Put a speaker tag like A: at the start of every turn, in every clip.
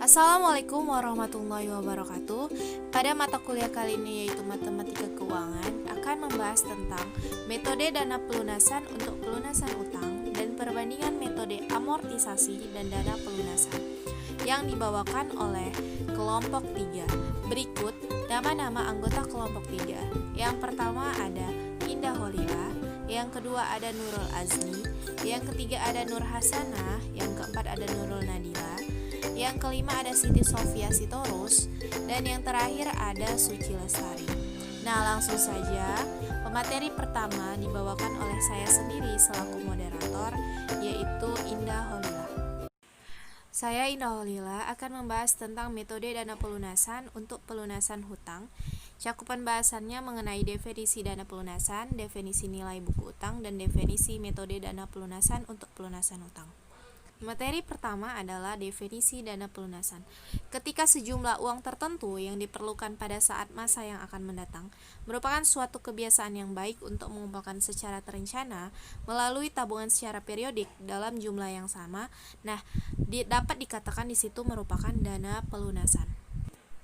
A: Assalamualaikum warahmatullahi wabarakatuh. Pada mata kuliah kali ini yaitu Matematika Keuangan akan membahas tentang metode dana pelunasan untuk pelunasan utang dan perbandingan metode amortisasi dan dana pelunasan yang dibawakan oleh kelompok 3. Berikut nama-nama anggota kelompok 3. Yang pertama ada Indah Holila, yang kedua ada Nurul Azmi, yang ketiga ada Nur Hasanah, yang keempat ada Nurul Nadila, yang kelima ada Siti Sofia Sitorus, dan yang terakhir ada Suci Lestari. Nah, langsung saja, pemateri pertama dibawakan oleh saya sendiri selaku moderator, yaitu Indah Holila. Saya Indah Holila akan membahas tentang metode dana pelunasan untuk pelunasan hutang. Cakupan bahasannya mengenai definisi dana pelunasan, definisi nilai buku utang, dan definisi metode dana pelunasan untuk pelunasan hutang. Materi pertama adalah definisi dana pelunasan. Ketika sejumlah uang tertentu yang diperlukan pada saat masa yang akan mendatang merupakan suatu kebiasaan yang baik untuk mengumpulkan secara terencana melalui tabungan secara periodik dalam jumlah yang sama, dapat dikatakan di situ merupakan dana pelunasan.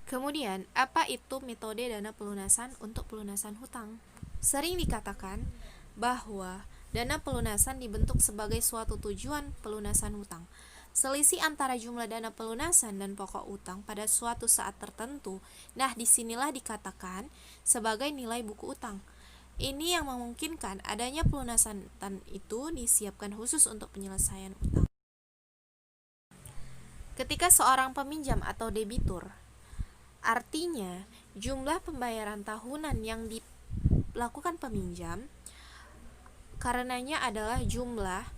A: Kemudian, apa itu metode dana pelunasan untuk pelunasan hutang? Sering dikatakan bahwa dana pelunasan dibentuk sebagai suatu tujuan pelunasan hutang. Selisih antara jumlah dana pelunasan dan pokok utang pada suatu saat tertentu, disinilah dikatakan sebagai nilai buku utang. Ini yang memungkinkan adanya pelunasan itu disiapkan khusus untuk penyelesaian utang. Ketika seorang peminjam atau debitur, artinya jumlah pembayaran tahunan yang dilakukan peminjam, karenanya adalah jumlah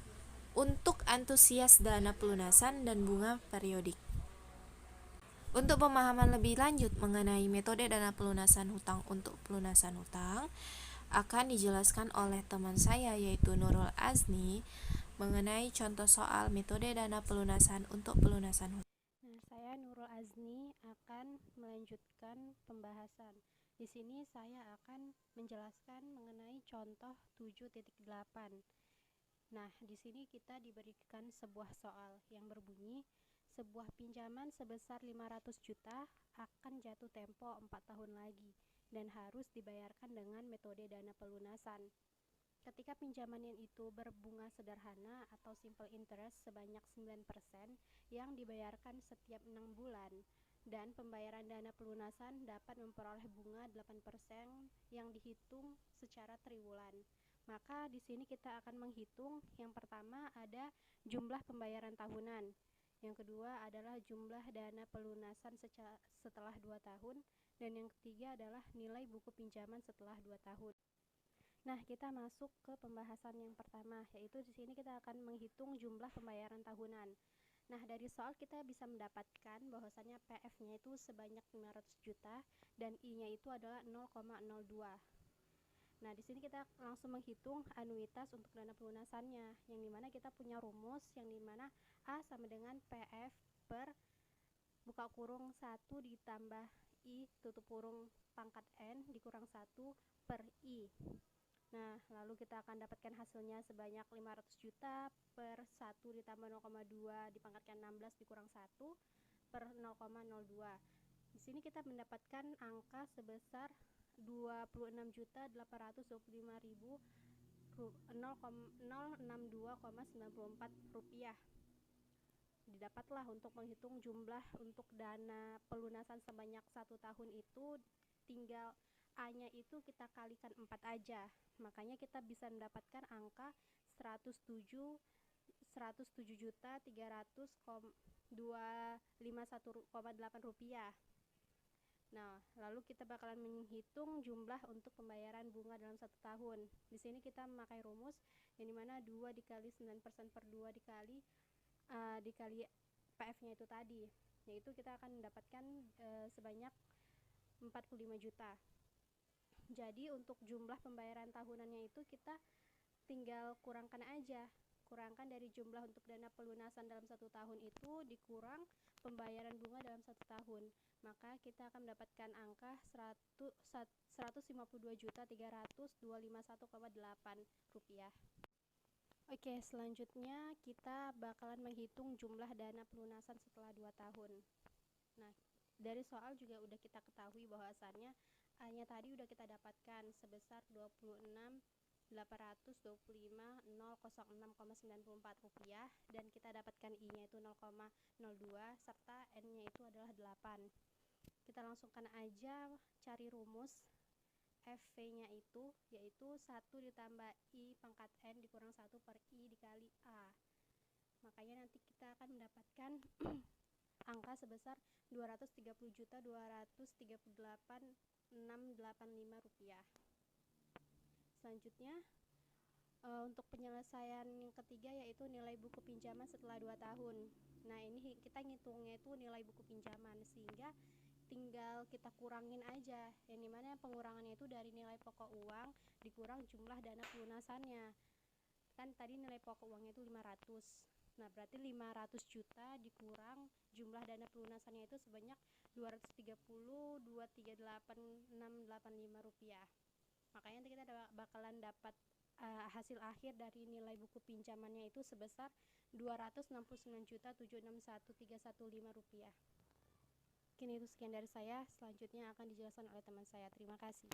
A: untuk antusias dana pelunasan dan bunga periodik. Untuk pemahaman lebih lanjut mengenai metode dana pelunasan hutang untuk pelunasan hutang akan dijelaskan oleh teman saya yaitu Nurul Azmi mengenai contoh soal metode dana pelunasan untuk pelunasan hutang.
B: Saya Nurul Azmi akan melanjutkan pembahasan. Di sini saya akan menjelaskan mengenai contoh 7.8. Di sini kita diberikan sebuah soal yang berbunyi, sebuah pinjaman sebesar 500 juta akan jatuh tempo 4 tahun lagi dan harus dibayarkan dengan metode dana pelunasan. Ketika pinjaman yang itu berbunga sederhana atau simple interest sebanyak 9% yang dibayarkan setiap 6 bulan, dan pembayaran dana pelunasan dapat memperoleh bunga 8% yang dihitung secara triwulan. Maka di sini kita akan menghitung, yang pertama ada jumlah pembayaran tahunan, yang kedua adalah jumlah dana pelunasan setelah 2 tahun, dan yang ketiga adalah nilai buku pinjaman setelah 2 tahun. Kita masuk ke pembahasan yang pertama, yaitu di sini kita akan menghitung jumlah pembayaran tahunan. Dari soal kita bisa mendapatkan bahwasannya PF-nya itu sebanyak 500 juta dan I-nya itu adalah 0,02. Di sini kita langsung menghitung anuitas untuk dana pelunasannya, yang dimana kita punya rumus yang dimana A sama dengan PF per buka kurung 1 ditambah I tutup kurung pangkat N dikurang 1 per I. Lalu kita akan dapatkan hasilnya sebanyak 500 juta per 1 ditambah 0,2 dipangkatkan 16 dikurang 1 per 0,02. Di sini kita mendapatkan angka sebesar 26.850.062,94 rupiah. Didapatlah untuk menghitung jumlah untuk dana pelunasan sebanyak 1 tahun itu, tinggal A-nya itu kita kalikan 4 aja. Makanya kita bisa mendapatkan angka 107.300.251,8 rupiah. Lalu kita bakalan menghitung jumlah untuk pembayaran bunga dalam 1 tahun. Di sini kita memakai rumus yang dimana 2 dikali 9% per 2 dikali PF-nya itu tadi, yaitu kita akan mendapatkan sebanyak 45 juta. Jadi untuk jumlah pembayaran tahunannya itu kita tinggal kurangkan aja. Kurangkan dari jumlah untuk dana pelunasan dalam 1 tahun itu dikurang pembayaran bunga dalam 1 tahun. Maka kita akan mendapatkan angka 152.300.251,8 rupiah. Selanjutnya kita bakalan menghitung jumlah dana pelunasan setelah 2 tahun. Nah, dari soal juga udah kita ketahui bahwasannya A-nya tadi udah kita dapatkan sebesar 26.825.006,94 rupiah, dan kita dapatkan I-nya itu 0,02 serta N-nya itu adalah 8. Kita langsungkan aja cari rumus FV-nya itu, yaitu 1 ditambah I pangkat N dikurang 1 per I dikali A. Makanya nanti kita akan mendapatkan angka sebesar 230.238.685 rupiah. Selanjutnya, untuk penyelesaian yang ketiga yaitu nilai buku pinjaman setelah 2 tahun. Nah, ini kita ngitungnya itu nilai buku pinjaman, sehingga tinggal kita kurangin aja, yang dimana pengurangannya itu dari nilai pokok uang dikurang jumlah dana pelunasannya. Kan tadi nilai pokok uangnya itu 500. Nah, berarti 500 juta dikurang jumlah dana pelunasannya itu sebanyak 230.238.685 rupiah. Makanya nanti kita bakalan dapat hasil akhir dari nilai buku pinjamannya itu sebesar 269.761.315 rupiah. Mungkin itu sekian dari saya. Selanjutnya akan dijelaskan oleh teman saya. Terima kasih.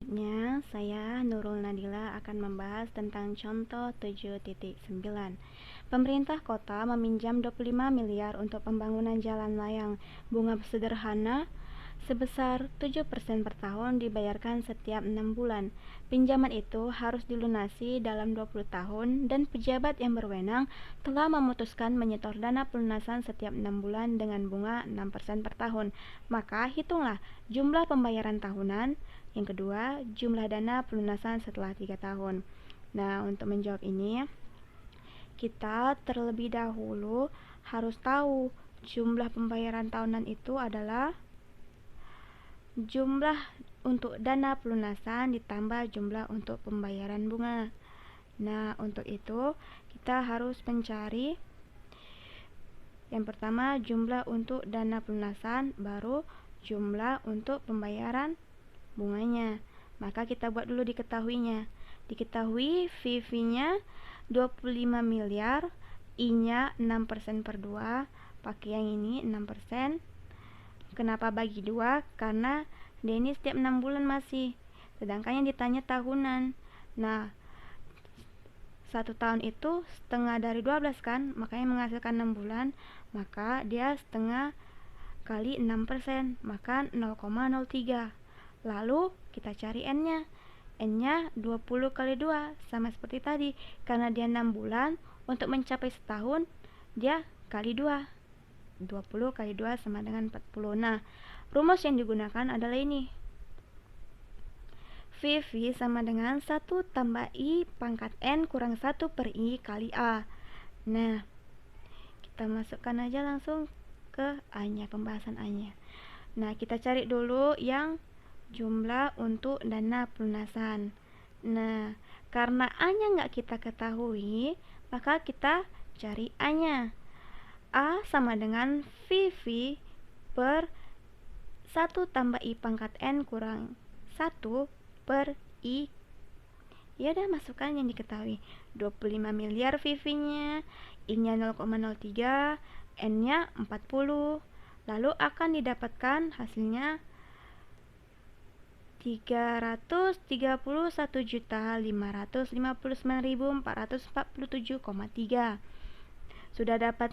C: Selanjutnya, saya Nurul Nadila akan membahas tentang contoh 7.9. Pemerintah kota meminjam 25 miliar untuk pembangunan jalan layang. Bunga sederhana sebesar 7% per tahun dibayarkan setiap 6 bulan. Pinjaman itu harus dilunasi dalam 20 tahun dan pejabat yang berwenang telah memutuskan menyetor dana pelunasan setiap 6 bulan dengan bunga 6% per tahun. Maka hitunglah jumlah pembayaran tahunan. Yang kedua, jumlah dana pelunasan setelah 3 tahun. Nah, untuk menjawab ini, kita terlebih dahulu harus tahu jumlah pembayaran tahunan itu adalah jumlah untuk dana pelunasan ditambah jumlah untuk pembayaran bunga. Nah, untuk itu kita harus mencari yang pertama jumlah untuk dana pelunasan, baru jumlah untuk pembayaran bunganya. Maka kita buat dulu diketahuinya. Diketahui VV-nya 25 miliar, I-nya 6% per 2, pakai yang ini 6%. Kenapa bagi 2? Karena dia ini setiap 6 bulan masih, sedangkan yang ditanya tahunan. Nah, 1 tahun itu setengah dari 12 kan, makanya menghasilkan 6 bulan, maka dia setengah kali 6%, maka 0,03. Lalu kita cari N-nya. N-nya 20 kali 2, sama seperti tadi. Karena dia 6 bulan, untuk mencapai setahun, dia kali 2. 20 kali 2 sama dengan 40. Nah, rumus yang digunakan adalah ini. VV sama dengan 1 tambah I pangkat N kurang 1 per I kali A. Nah, kita masukkan aja langsung ke A-nya, pembahasan A-nya. Nah, kita cari dulu yang jumlah untuk dana pelunasan. Nah, karena A-nya nggak kita ketahui, maka kita cari A-nya. A sama dengan VV per 1 tambah I pangkat N kurang 1 per I. Ya udah, masukkan yang diketahui. 25 miliar VV-nya, I-nya 0,03, N-nya 40. Lalu akan didapatkan hasilnya 331.559.447,3. Sudah dapat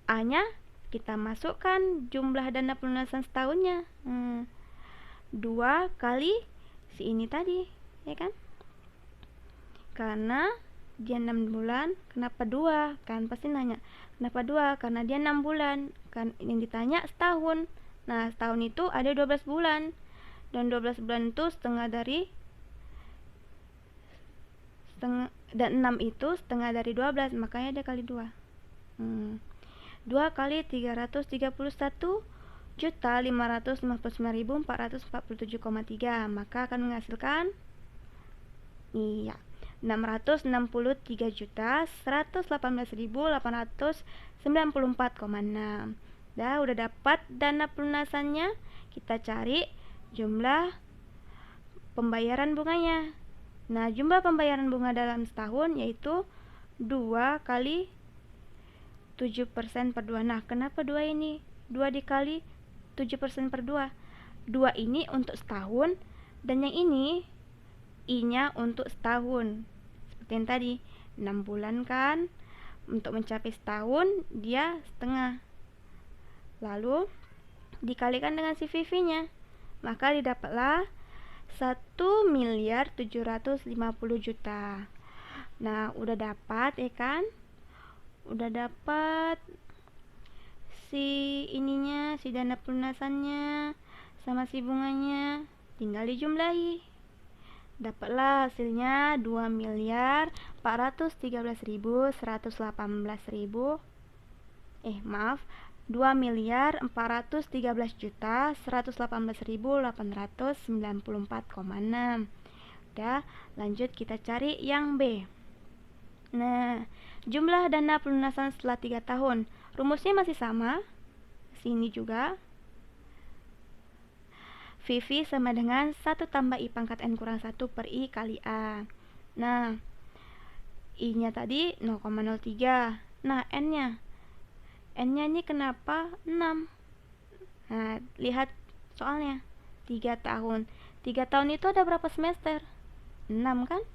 C: A-nya, kita masukkan jumlah dana pelunasan setahunnya. 2 kali si ini tadi, ya kan? Karena dia 6 bulan, kenapa 2? Kan pasti nanya, kenapa 2? Karena dia 6 bulan. Kan yang ditanya setahun. Nah, setahun itu ada 12 bulan. Dan 12 bulan itu setengah dari dan 6 itu setengah dari 12, makanya dia kali 2. 2 kali 331.559.447,3, maka akan menghasilkan 663.118.894,6. Udah dapat dana pelunasannya, kita cari jumlah pembayaran bunganya. Nah, jumlah pembayaran bunga dalam setahun yaitu 2 kali 7% per 2. Nah, kenapa 2 ini? 2 dikali 7% per 2. 2 ini untuk setahun, dan yang ini I-nya untuk setahun. Seperti yang tadi, 6 bulan kan? Untuk mencapai setahun, dia setengah. Lalu, dikalikan dengan si VV-nya. Maka didapatlah 1.750.000.000. Nah, udah dapat ya kan? Udah dapat si ininya, si dana pelunasannya sama si bunganya. Tinggal dijumlahi. Dapatlah hasilnya 2.413.118.894,6. Udah, lanjut kita cari yang B. Nah, jumlah dana pelunasan setelah 3 tahun. Rumusnya masih sama. Sini juga. VV sama dengan 1 tambah I pangkat N kurang 1 per I kali A. Nah, I-nya tadi 0,03. Nah, N-nya. N-nya ini kenapa 6? Nah, lihat soalnya. 3 tahun. 3 tahun itu ada berapa semester? 6 kan?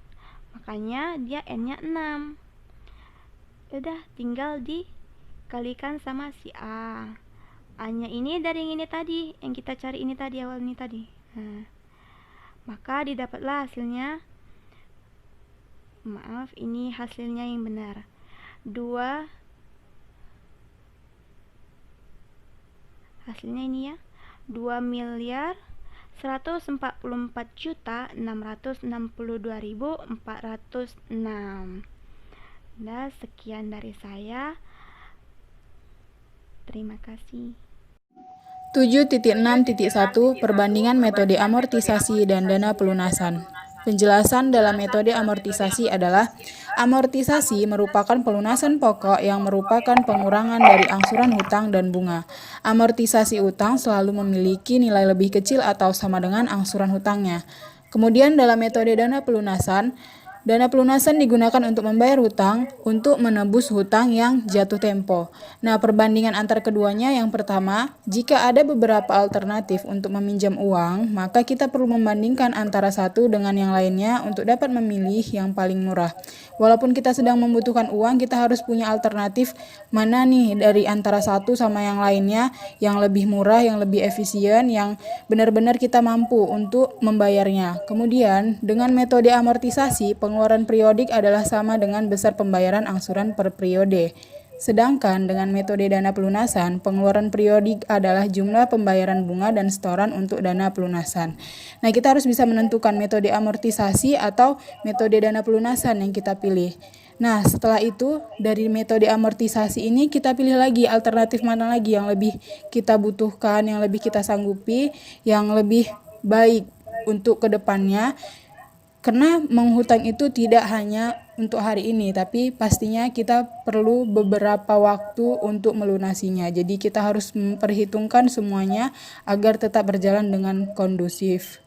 C: Makanya dia N-nya 6. Udah, tinggal dikalikan sama si A. A-nya ini dari yang ini tadi, yang kita cari ini tadi, awal ini tadi. Nah, maka didapatlah hasilnya. Maaf, ini hasilnya yang benar. 2 hasilnya ini ya. 2.144.662.406. Nah, sekian dari saya. Terima kasih.
D: 7.6.1 Perbandingan metode amortisasi dan dana pelunasan. Penjelasan dalam metode amortisasi adalah amortisasi merupakan pelunasan pokok yang merupakan pengurangan dari angsuran hutang dan bunga. Amortisasi utang selalu memiliki nilai lebih kecil atau sama dengan angsuran hutangnya. Kemudian dalam metode dana pelunasan digunakan untuk membayar hutang, untuk menebus hutang yang jatuh tempo. Nah, perbandingan antar keduanya yang pertama, jika ada beberapa alternatif untuk meminjam uang, maka kita perlu membandingkan antara satu dengan yang lainnya untuk dapat memilih yang paling murah. Walaupun kita sedang membutuhkan uang, kita harus punya alternatif mana nih dari antara satu sama yang lainnya, yang lebih murah, yang lebih efisien, yang benar-benar kita mampu untuk membayarnya. Kemudian, dengan metode amortisasi, pengeluaran periodik adalah sama dengan besar pembayaran angsuran per periode. Sedangkan dengan metode dana pelunasan, pengeluaran periodik adalah jumlah pembayaran bunga dan setoran untuk dana pelunasan. Nah, kita harus bisa menentukan metode amortisasi atau metode dana pelunasan yang kita pilih. Nah, setelah itu, dari metode amortisasi ini kita pilih lagi alternatif mana lagi yang lebih kita butuhkan, yang lebih kita sanggupi, yang lebih baik untuk kedepannya. Karena menghutang itu tidak hanya untuk hari ini, tapi pastinya kita perlu beberapa waktu untuk melunasinya. Jadi kita harus memperhitungkan semuanya agar tetap berjalan dengan kondusif.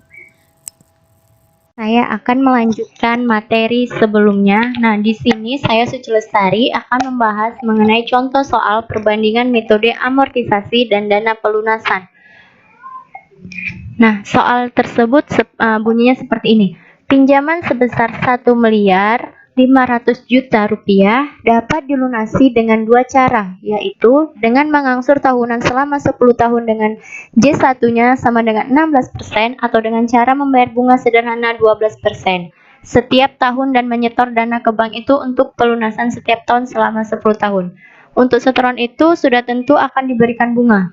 B: Saya akan melanjutkan materi sebelumnya. Nah, di sini saya Suci Lestari akan membahas mengenai contoh soal perbandingan metode amortisasi dan dana pelunasan. Nah, soal tersebut bunyinya seperti ini. Pinjaman sebesar 1.500.000.000 rupiah dapat dilunasi dengan dua cara, yaitu dengan mengangsur tahunan selama 10 tahun dengan J1-nya sama dengan 16% atau dengan cara membayar bunga sederhana 12% setiap tahun dan menyetor dana ke bank itu untuk pelunasan setiap tahun selama 10 tahun. Untuk setoran itu sudah tentu akan diberikan bunga.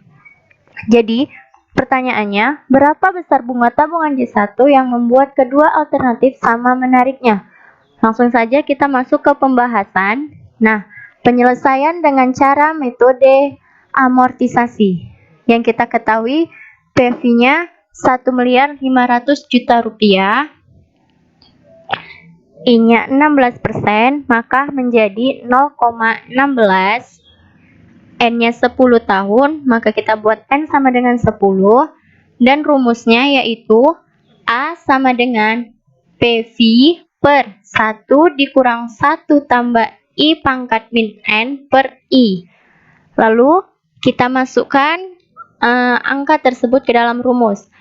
B: Jadi, pertanyaannya, berapa besar bunga tabungan J1 yang membuat kedua alternatif sama menariknya? Langsung saja kita masuk ke pembahasan. Nah, penyelesaian dengan cara metode amortisasi. Yang kita ketahui, PV-nya 1.500.000.000 rupiah. I-nya 16%, maka menjadi 0,16. N-nya 10 tahun, maka kita buat N sama dengan 10, dan rumusnya yaitu A sama dengan PV per 1 dikurang 1 tambah I pangkat min N per I. Lalu
E: kita masukkan angka tersebut ke dalam rumus.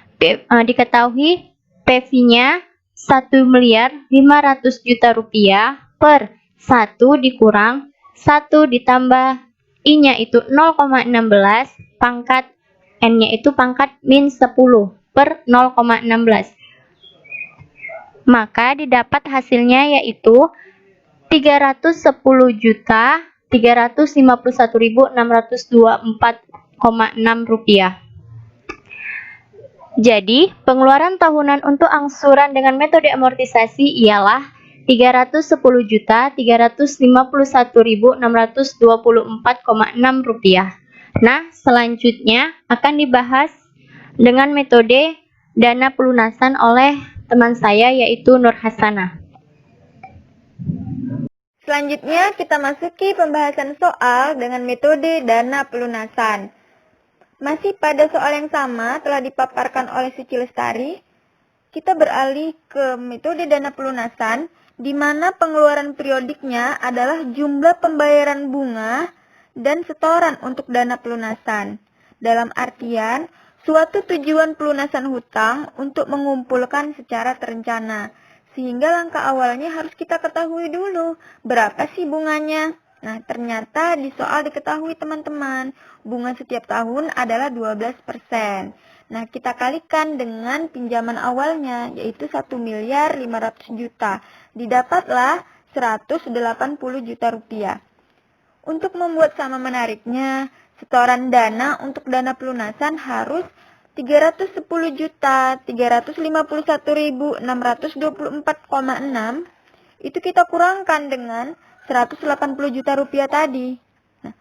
E: Diketahui PV-nya 1.500.000.000 rupiah per 1 dikurang 1 ditambah I-nya itu 0,16 pangkat N-nya itu pangkat min 10 per 0,16. Maka didapat hasilnya yaitu 310.351.624,6 rupiah. Jadi, pengeluaran tahunan untuk angsuran dengan metode amortisasi ialah 310.351.624,6 rupiah. Nah, selanjutnya akan dibahas dengan metode dana pelunasan oleh teman saya yaitu Nur Hasanah.
F: Selanjutnya kita masuki pembahasan soal dengan metode dana pelunasan. Masih pada soal yang sama telah dipaparkan oleh Suci Lestari, kita beralih ke metode dana pelunasan di mana pengeluaran periodiknya adalah jumlah pembayaran bunga dan setoran untuk dana pelunasan. Dalam artian, suatu tujuan pelunasan hutang untuk mengumpulkan secara terencana. Sehingga langkah awalnya harus kita ketahui dulu, berapa sih bunganya? Nah, ternyata di soal diketahui teman-teman, bunga setiap tahun adalah 12%. Nah, kita kalikan dengan pinjaman awalnya, yaitu 1.500.000.000. Didapatlah 180 juta rupiah. Untuk membuat sama menariknya, setoran dana untuk dana pelunasan harus 310.351.624,6 itu kita kurangkan dengan 180 juta rupiah tadi. Nah,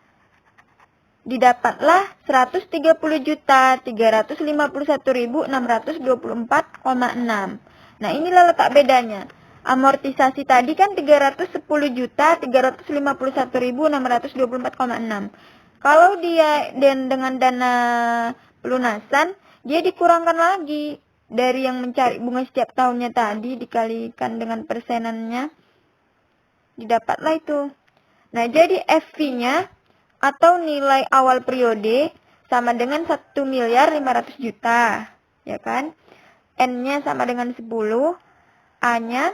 F: didapatlah 130.351.624,6. Nah, inilah letak bedanya. Amortisasi tadi kan 310.351.624,6. Kalau dia dengan dana pelunasan, dia dikurangkan lagi dari yang mencari bunga setiap tahunnya tadi dikalikan dengan persenannya. Didapatlah itu. Nah, jadi FV-nya atau nilai awal periode sama dengan 1.500.000.000, ya kan? N-nya sama dengan 10, A-nya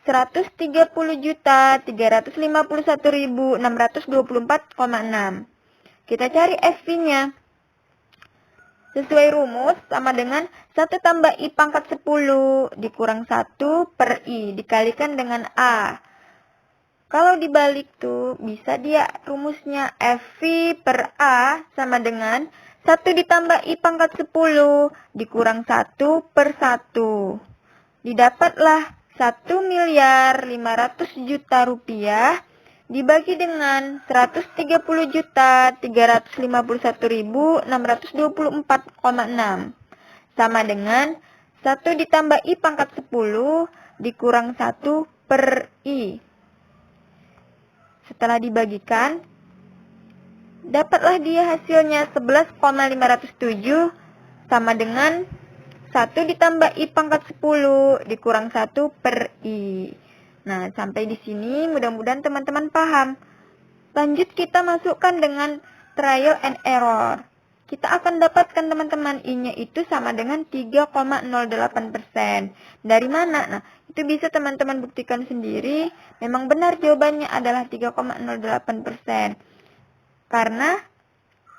F: 130.351.624,6. Kita cari FV-nya. Sesuai rumus sama dengan 1 tambah I pangkat 10 dikurang 1 per I dikalikan dengan A. Kalau dibalik tuh bisa dia rumusnya FV per A sama dengan 1 ditambah I pangkat 10 dikurang 1 per 1. Didapatlah 1.500.000.000 rupiah dibagi dengan 130.351.624,6 sama dengan 1 ditambah I pangkat 10 dikurang 1 per I. Setelah dibagikan, dapatlah dia hasilnya 11,507 sama dengan 1 ditambah I pangkat 10 dikurang 1 per I. Nah, sampai di sini mudah-mudahan teman-teman paham. Lanjut kita masukkan dengan trial and error. Kita akan dapatkan teman-teman I-nya itu sama dengan 3,08%. Dari mana? Nah, itu bisa teman-teman buktikan sendiri. Memang benar jawabannya adalah 3,08%. Karena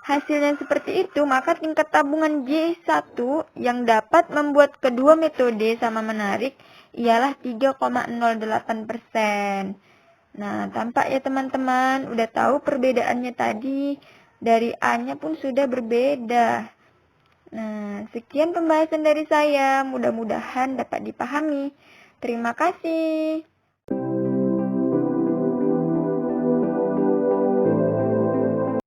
F: hasilnya seperti itu, maka tingkat tabungan J1 yang dapat membuat kedua metode sama menarik ialah 3,08%. Nah, tampak ya teman-teman, udah tahu perbedaannya tadi. Dari A-nya pun sudah berbeda. Nah, sekian pembahasan dari saya. Mudah-mudahan dapat dipahami. Terima kasih.